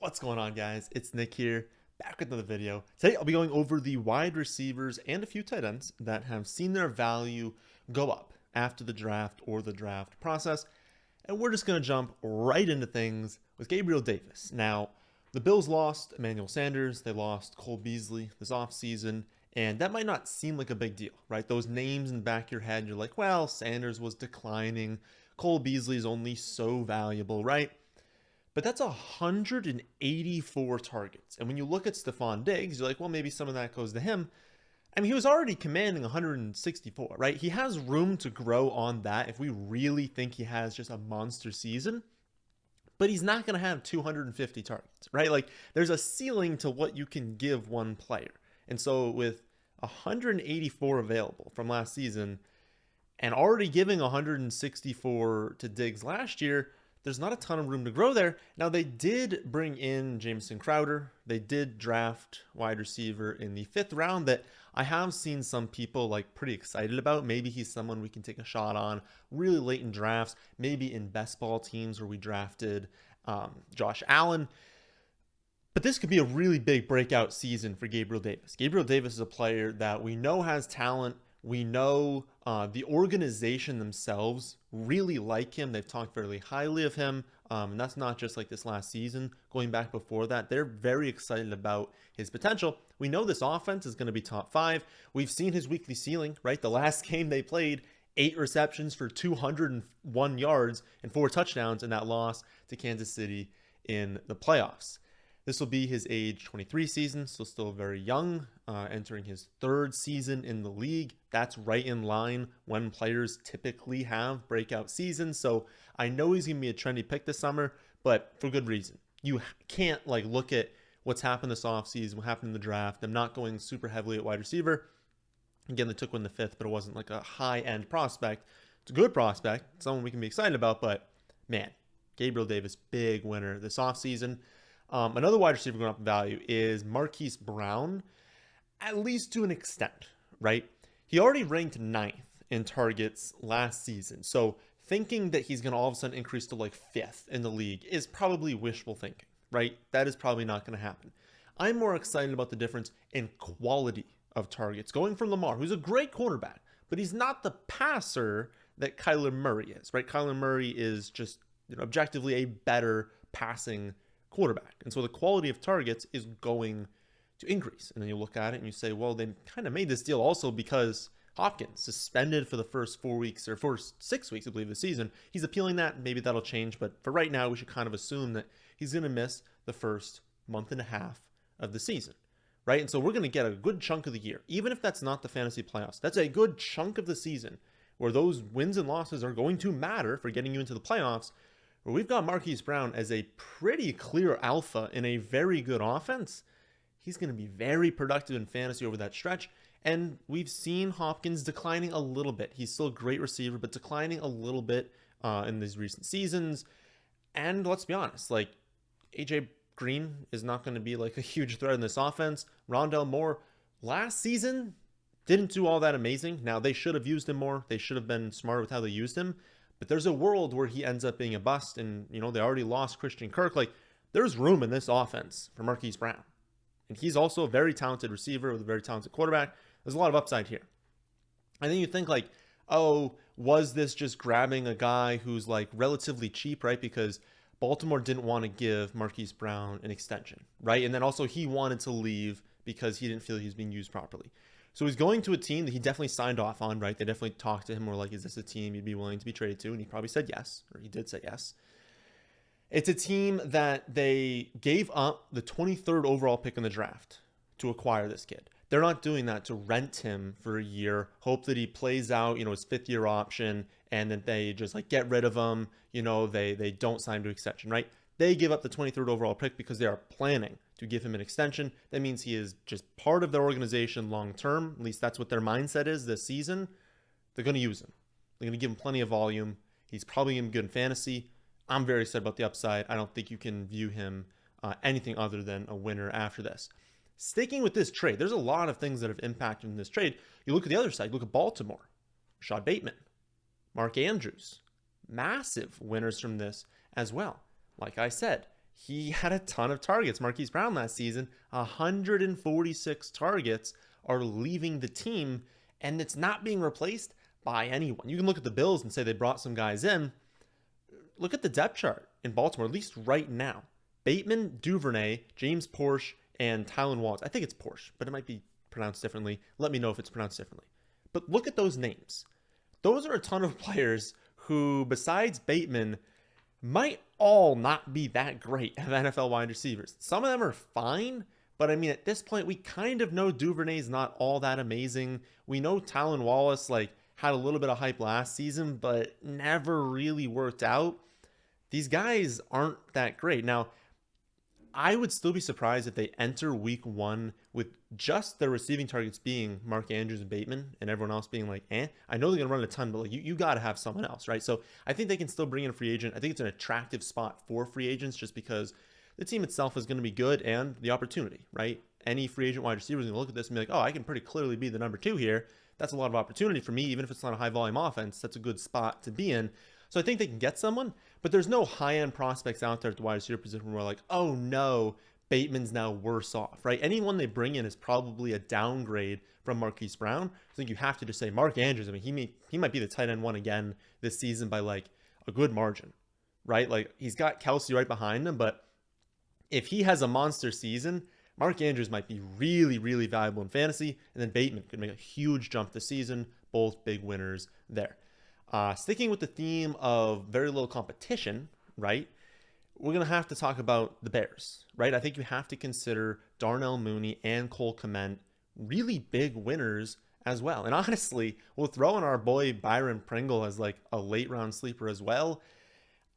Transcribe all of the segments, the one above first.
What's going on, guys? It's Nick here, back with another video. Today I'll be going over the wide receivers and a few tight ends that have seen their value go up after the draft or the draft process. And we're just going to jump right into things with Gabriel Davis. Now, the Bills lost Emmanuel Sanders, they lost Cole Beasley this offseason, and that might not seem like a big deal, right? Those names in the back of your head, you're like, well, Sanders was declining, Cole Beasley is only so valuable, right? But that's 184 targets. And when you look at Stephon Diggs, you're like, well, maybe some of that goes to him. I mean, he was already commanding 164, right? He has room to grow on that if we really think he has just a monster season. But he's not going to have 250 targets, right? Like, there's a ceiling to what you can give one player. And so with 184 available from last season and already giving 164 to Diggs last year, there's not a ton of room to grow there. Now, they did bring in Jamison Crowder. They did draft wide receiver in the 5th round that I have seen some people like pretty excited about. Maybe he's someone we can take a shot on really late in drafts, maybe in best ball teams where we drafted Josh Allen. But this could be a really big breakout season for Gabriel Davis. Gabriel Davis is a player that we know has talent. We know the organization themselves really like him. They've talked fairly highly of him. And that's not just like this last season. Going back before that, they're very excited about his potential. We know this offense is going to be top 5. We've seen his weekly ceiling, right? The last game they played, 8 receptions for 201 yards and 4 touchdowns in that loss to Kansas City in the playoffs. This will be his age 23 season, so still very young, entering his 3rd season in the league. That's right in line when players typically have breakout seasons. So I know he's going to be a trendy pick this summer, but for good reason. You can't like look at what's happened this offseason, what happened in the draft. I'm not going super heavily at wide receiver. Again, they took one in the 5th, but it wasn't like a high-end prospect. It's a good prospect, someone we can be excited about, but man, Gabriel Davis, big winner this offseason. Another wide receiver going up in value is Marquise Brown, at least to an extent, right? He already ranked 9th in targets last season. So thinking that he's going to all of a sudden increase to like 5th in the league is probably wishful thinking, right? That is probably not going to happen. I'm more excited about the difference in quality of targets going from Lamar, who's a great quarterback, but he's not the passer that Kyler Murray is, right? Kyler Murray is just objectively a better passing quarterback. And so the quality of targets is going to increase. And then you look at it and you say, well, they kind of made this deal also because Hopkins suspended for the first 4 weeks or first 6 weeks, I believe, of the season. He's appealing that. Maybe that'll change. But for right now, we should kind of assume that he's going to miss the first month and a half of the season, right? And so we're going to get a good chunk of the year, even if that's not the fantasy playoffs. That's a good chunk of the season where those wins and losses are going to matter for getting you into the playoffs, where we've got Marquise Brown as a pretty clear alpha in a very good offense. He's going to be very productive in fantasy over that stretch. And we've seen Hopkins declining a little bit. He's still a great receiver, but declining a little bit in these recent seasons. And let's be honest, like AJ Green is not going to be like a huge threat in this offense. Rondell Moore last season didn't do all that amazing. Now, they should have used him more. They should have been smarter with how they used him. But there's a world where he ends up being a bust, and they already lost Christian Kirk. Like, there's room in this offense for Marquise Brown. And he's also a very talented receiver with a very talented quarterback. There's a lot of upside here. And then you think like, oh, was this just grabbing a guy who's like relatively cheap, right? Because Baltimore didn't want to give Marquise Brown an extension, right? And then also he wanted to leave because he didn't feel he was being used properly. So he's going to a team that he definitely signed off on, right? They definitely talked to him, or like, is this a team you'd be willing to be traded to? And he probably said yes, or he did say yes. It's a team that they gave up the 23rd overall pick in the draft to acquire this kid. They're not doing that to rent him for a year, hope that he plays out, his 5th year option, and then they just like get rid of him. They don't sign to extension, right? They give up the 23rd overall pick because they are planning to give him an extension. That means he is just part of their organization long term. At least that's what their mindset is this season. They're going to use him. They're going to give him plenty of volume. He's probably going to be good in fantasy. I'm very excited about the upside. I don't think you can view him anything other than a winner after this. Sticking with this trade, there's a lot of things that have impacted in this trade. You look at the other side. You look at Baltimore. Rashad Bateman. Mark Andrews. Massive winners from this as well. Like I said, he had a ton of targets. Marquise Brown last season, 146 targets are leaving the team, and it's not being replaced by anyone. You can look at the Bills and say they brought some guys in. Look at the depth chart in Baltimore, at least right now. Bateman, Duvernay, James Porsche, and Tylan Wallace. I think it's Porsche, but it might be pronounced differently. Let me know if it's pronounced differently. But look at those names. Those are a ton of players who, besides Bateman, might all not be that great of NFL wide receivers. Some of them are fine, but I mean, at this point, we kind of know Duvernay's not all that amazing. We know Tylan Wallace, had a little bit of hype last season, but never really worked out. These guys aren't that great. Now, I would still be surprised if they enter week one with just their receiving targets being Mark Andrews and Bateman and everyone else being like, eh. I know they're going to run a ton, but you got to have someone else, right? So I think they can still bring in a free agent. I think it's an attractive spot for free agents just because the team itself is going to be good and the opportunity, right? Any free agent wide receiver is going to look at this and be like, oh, I can pretty clearly be the number 2 here. That's a lot of opportunity for me. Even if it's not a high volume offense, that's a good spot to be in. So I think they can get someone, but there's no high-end prospects out there at the wide receiver position where we're like, oh no, Bateman's now worse off, right? Anyone they bring in is probably a downgrade from Marquise Brown. I think you have to just say Mark Andrews. I mean, he might be the tight end one again this season by a good margin, right? He's got Kelsey right behind him, but if he has a monster season, Mark Andrews might be really, really valuable in fantasy, and then Bateman could make a huge jump this season. Both big winners there. Sticking with the theme of very little competition, right? We're going to have to talk about the Bears, right? I think you have to consider Darnell Mooney and Cole Kmet really big winners as well. And honestly, we'll throw in our boy Byron Pringle as a late round sleeper as well.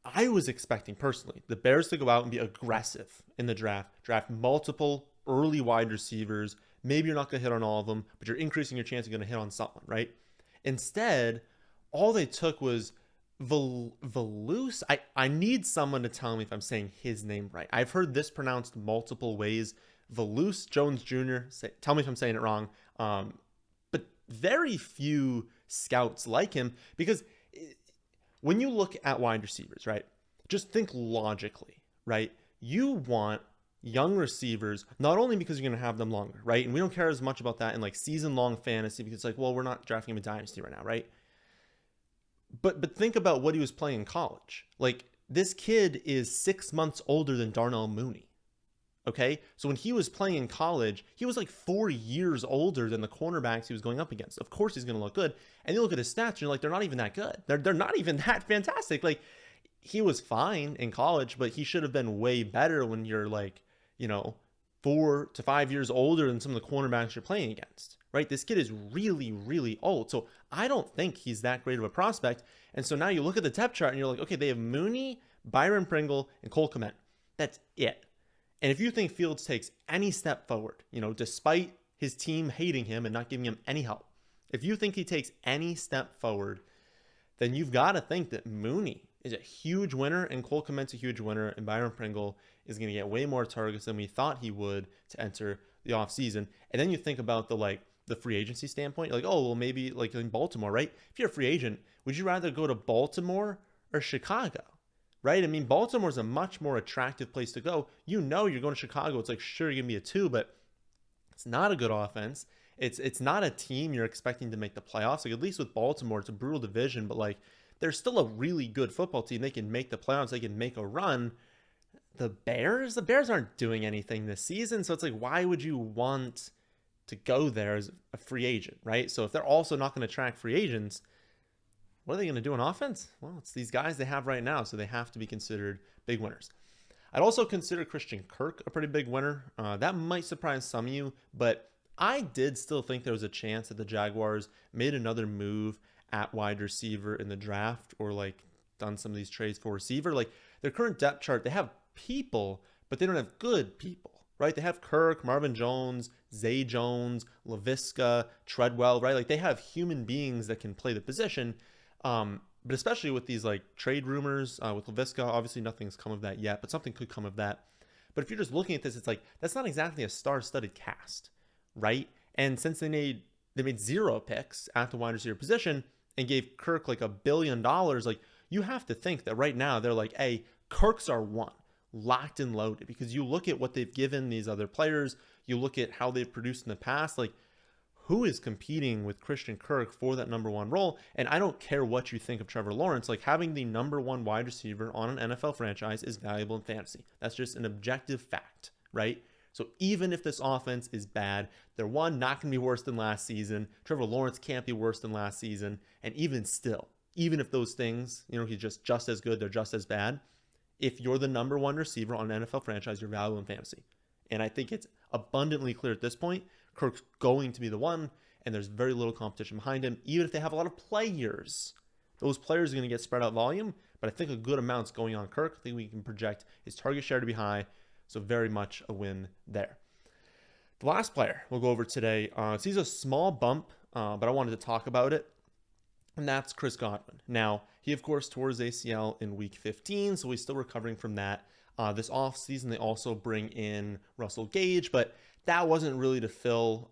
I was expecting personally the Bears to go out and be aggressive in the draft multiple early wide receivers. Maybe you're not going to hit on all of them, but you're increasing your chance of going to hit on someone, right? Instead, all they took was Velus. I need someone to tell me if I'm saying his name right. I've heard this pronounced multiple ways. Velus Jones Jr. Tell me if I'm saying it wrong. But very few scouts like him because when you look at wide receivers, right, just think logically, right? You want young receivers, not only because you're going to have them longer, right? And we don't care as much about that in season-long fantasy because well, we're not drafting him in Dynasty right now, right? But think about what he was playing in college. This kid is 6 months older than Darnell Mooney. Okay? So when he was playing in college, he was 4 years older than the cornerbacks he was going up against. Of course he's going to look good. And you look at his stats and you're they're not even that good. They're not even that fantastic. He was fine in college, but he should have been way better when you're 4 to 5 years older than some of the cornerbacks you're playing against, right? This kid is really, really old. So I don't think he's that great of a prospect. And so now you look at the depth chart and you're okay, they have Mooney, Byron Pringle, and Cole Kmet. That's it. And if you think Fields takes any step forward, despite his team hating him and not giving him any help, if you think he takes any step forward, then you've got to think that Mooney is a huge winner and Cole Kmet's a huge winner and Byron Pringle is going to get way more targets than we thought he would to enter the offseason. And then you think about the free agency standpoint, oh, well, maybe in Baltimore, right? If you're a free agent, would you rather go to Baltimore or Chicago, right? I mean, Baltimore's a much more attractive place to go. You're going to Chicago. It's sure, you're going to be a 2, but it's not a good offense. It's not a team you're expecting to make the playoffs. At least with Baltimore, it's a brutal division, but they're still a really good football team. They can make the playoffs. They can make a run. The Bears aren't doing anything this season. So it's why would you want to go there as a free agent, right? So if they're also not going to attract free agents, what are they going to do on offense? Well, it's these guys they have right now, so they have to be considered big winners. I'd also consider Christian Kirk a pretty big winner. That might surprise some of you, but I did still think there was a chance that the Jaguars made another move at wide receiver in the draft or done some of these trades for receiver. Their current depth chart, they have people, but they don't have good people, right? They have Kirk, Marvin Jones, Zay Jones, Laviska, Treadwell, right? They have human beings that can play the position. But especially with these trade rumors with Laviska, obviously nothing's come of that yet, but something could come of that. But if you're just looking at this, it's that's not exactly a star-studded cast, right? And since they made 0 picks at the wide receiver position and gave Kirk $1 billion, you have to think that right now they're hey, Kirk's our one. locked and loaded, because you look at what they've given these other players, you look at how they've produced in the past, like who is competing with Christian Kirk for that number one role? And I don't care what you think of Trevor Lawrence, like having the number one wide receiver on an NFL franchise is valuable in fantasy. That's just an objective fact, right? So even if this offense is bad, they're not going to be worse than last season. Trevor Lawrence can't be worse than last season. And even still, even if those things, he's just as good, they're just as bad. If you're the number one receiver on an NFL franchise, you're valuable in fantasy. And I think it's abundantly clear at this point, Kirk's going to be the one, and there's very little competition behind him. Even if they have a lot of players, those players are going to get spread out volume, but I think a good amount's going on Kirk. I think we can project his target share to be high, so very much a win there. The last player we'll go over today, sees a small bump, but I wanted to talk about it, and that's Chris Godwin. Now, he, of course, tore his ACL in week 15, so he's still recovering from that. This offseason, they also bring in Russell Gage, but that wasn't really to fill.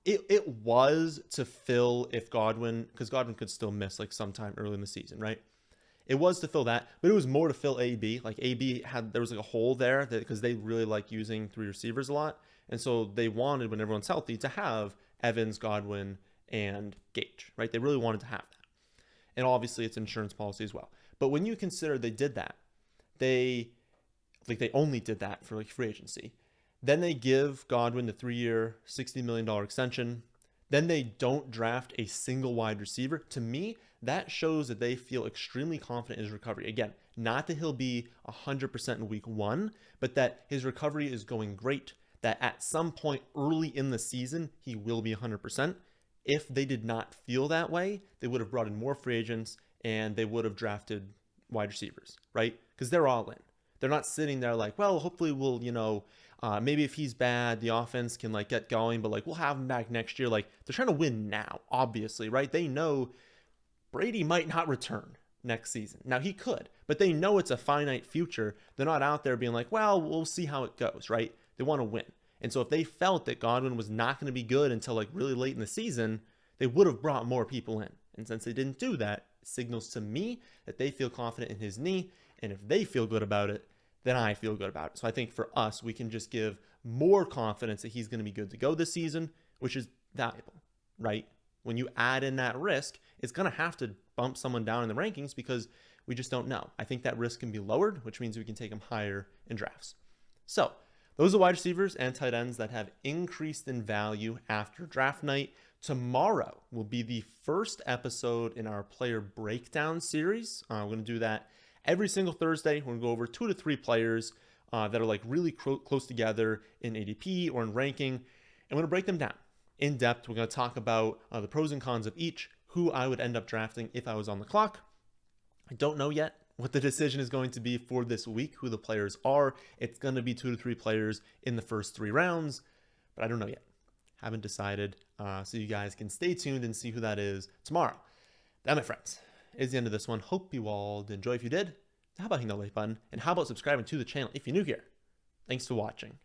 It was to fill if Godwin, because Godwin could still miss like sometime early in the season, right? It was to fill that, but it was more to fill AB. Like AB there was like a hole there because they really like using three receivers a lot. And so they wanted, when everyone's healthy, to have Evans, Godwin, and Gage, right? They really wanted to have that. And obviously it's insurance policy as well. But when you consider they did that, they only did that for like free agency. Then they give Godwin the 3-year, $60 million extension. Then they don't draft a single wide receiver. To me, that shows that they feel extremely confident in his recovery. Again, not that he'll be 100% in week 1, but that his recovery is going great, that at some point early in the season, he will be 100%. If they did not feel that way, they would have brought in more free agents and they would have drafted wide receivers, right? Because they're all in. They're not sitting there like, well, hopefully we'll, maybe if he's bad, the offense can like get going, but like we'll have him back next year. Like they're trying to win now, obviously, right? They know Brady might not return next season. Now he could, but they know it's a finite future. They're not out there being like, well, we'll see how it goes, right? They want to win. And so if they felt that Godwin was not going to be good until like really late in the season, they would have brought more people in. And since they didn't do that, it signals to me that they feel confident in his knee. And if they feel good about it, then I feel good about it. So I think for us, we can just give more confidence that he's going to be good to go this season, which is valuable, right? When you add in that risk, it's going to have to bump someone down in the rankings because we just don't know. I think that risk can be lowered, which means we can take them higher in drafts. So those are wide receivers and tight ends that have increased in value after draft night. Tomorrow will be the first episode in our player breakdown series. We're going to do that every single Thursday. We're going to go over 2 to 3 players that are like really close together in ADP or in ranking. And we're going to break them down in depth. We're going to talk about the pros and cons of each, who I would end up drafting if I was on the clock. I don't know yet what the decision is going to be for this week, who the players are. It's going to be 2 to 3 players in the first 3 rounds, but I don't know yet. Haven't decided. So you guys can stay tuned and see who that is tomorrow. That, my friends, is the end of this one. Hope you all did enjoy. If you did, how about hitting the like button? And how about subscribing to the channel if you're new here? Thanks for watching.